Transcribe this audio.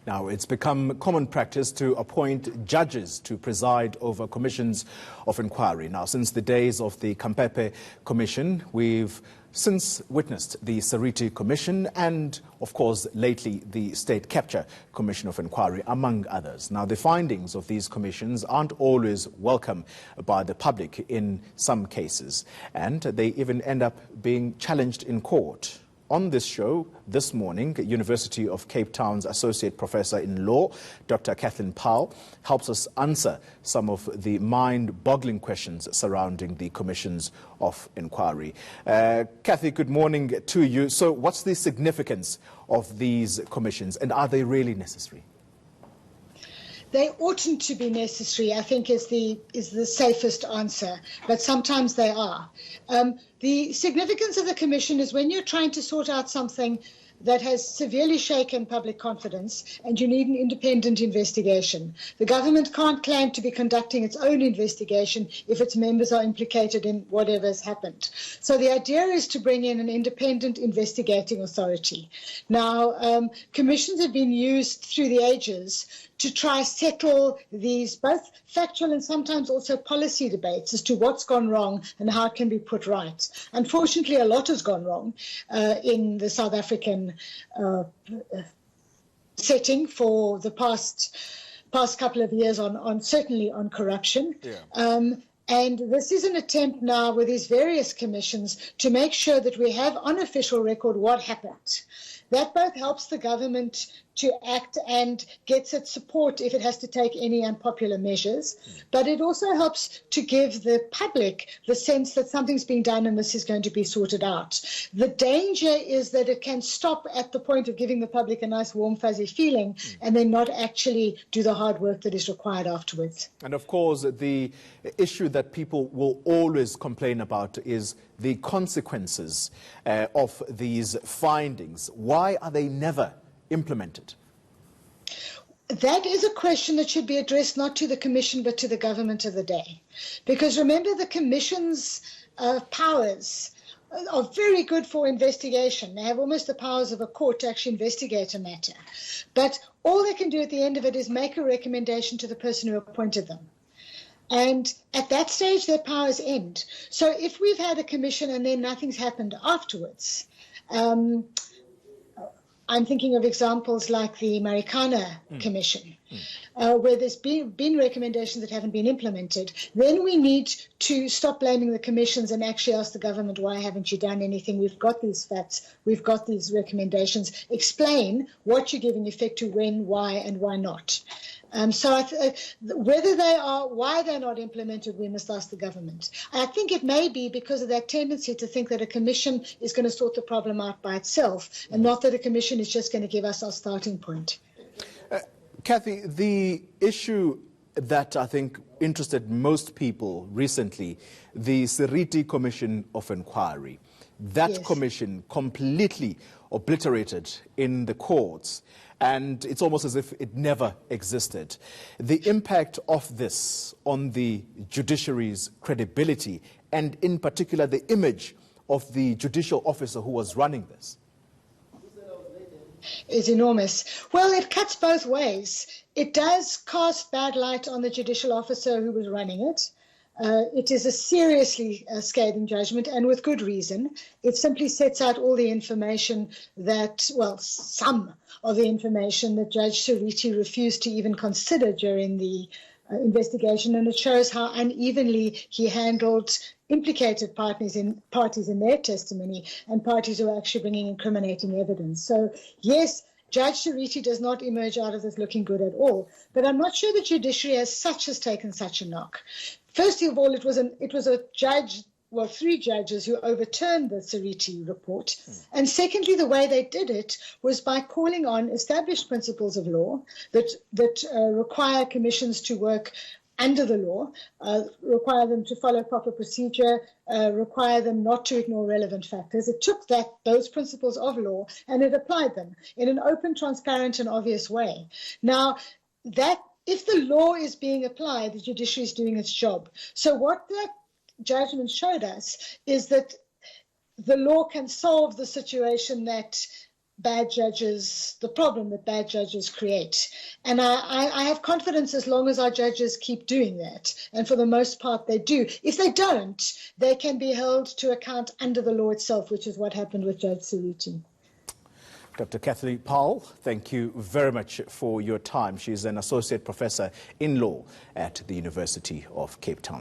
Now, it's become common practice to appoint judges to preside over commissions of inquiry. Now, since the days of the Kampepe Commission, we've since witnessed the Seriti Commission and, of course, lately the State Capture Commission of Inquiry, among others. Now, the findings of these commissions aren't always welcome by the public in some cases, and they even end up being challenged in court. On this show this morning, University of Cape Town's Associate Professor in Law, Dr. Cathleen Powell, helps us answer some of the mind-boggling questions surrounding the commissions of inquiry. Kathy, good morning to you. So what's the significance of these commissions, and are they really necessary? They oughtn't to be necessary, I think, is the safest answer, but sometimes they are. The significance of the commission is when you're trying to sort out something that has severely shaken public confidence and you need an independent investigation. The government can't claim to be conducting its own investigation if its members are implicated in whatever has happened. So the idea is to bring in an independent investigating authority. Now, commissions have been used through the ages to try settle these both factual and sometimes also policy debates as to what's gone wrong and how it can be put right. Unfortunately, a lot has gone wrong in the South African setting for the past couple of years certainly on corruption. Yeah. And this is an attempt now with these various commissions to make sure that we have on official record what happened. That both helps the government to act and gets its support if it has to take any unpopular measures, but it also helps to give the public the sense that something's being done and this is going to be sorted out. The danger is that it can stop at the point of giving the public a nice warm fuzzy feeling and then not actually do the hard work that is required afterwards. And of course, the issue that people will always complain about is the consequences of these findings. Why are they never implemented? That is a question that should be addressed not to the Commission but to the government of the day. Because remember, the Commission's powers are very good for investigation. They have almost the powers of a court to actually investigate a matter. But all they can do at the end of it is make a recommendation to the person who appointed them. And at that stage, their powers end. So if we've had a commission and then nothing's happened afterwards, I'm thinking of examples like the Marikana Commission, where there's been recommendations that haven't been implemented. Then we need to stop blaming the commissions and actually ask the government, why haven't you done anything? We've got these facts, we've got these recommendations. Explain what you're giving effect to, when, why, and why not. So whether they are, why they're not implemented, we must ask the government. I think it may be because of that tendency to think that a commission is going to sort the problem out by itself and not that a commission is just going to give us our starting point. Kathy, the issue that I think interested most people recently, the Seriti Commission of Inquiry, that commission completely obliterated in the courts, and it's almost as if it never existed. The impact of this on the judiciary's credibility, and in particular the image of the judicial officer who was running this, is enormous. Well, it cuts both ways. It does cast bad light on the judicial officer who was running it. It is a seriously scathing judgment, and with good reason. It simply sets out all the information that, well, some of the information that Judge Seriti refused to even consider during the investigation, and it shows how unevenly he handled implicated parties in their testimony and parties who are actually bringing incriminating evidence. So, yes, Judge Seriti does not emerge out of this looking good at all, but I'm not sure the judiciary as such has taken such a knock. First of all, it was a judge, well, 3 judges who overturned the Seriti report. And secondly, the way they did it was by calling on established principles of law that require commissions to work under the law, require them to follow proper procedure, require them not to ignore relevant factors. It took those principles of law and it applied them in an open, transparent, and obvious way. Now, if the law is being applied, the judiciary is doing its job. So what that judgment showed us is that the law can solve the situation that bad judges, the problem that bad judges create. And I have confidence as long as our judges keep doing that. And for the most part, they do. If they don't, they can be held to account under the law itself, which is what happened with Judge Suruti. Dr. Cathleen Powell, thank you very much for your time. She's an associate professor in law at the University of Cape Town.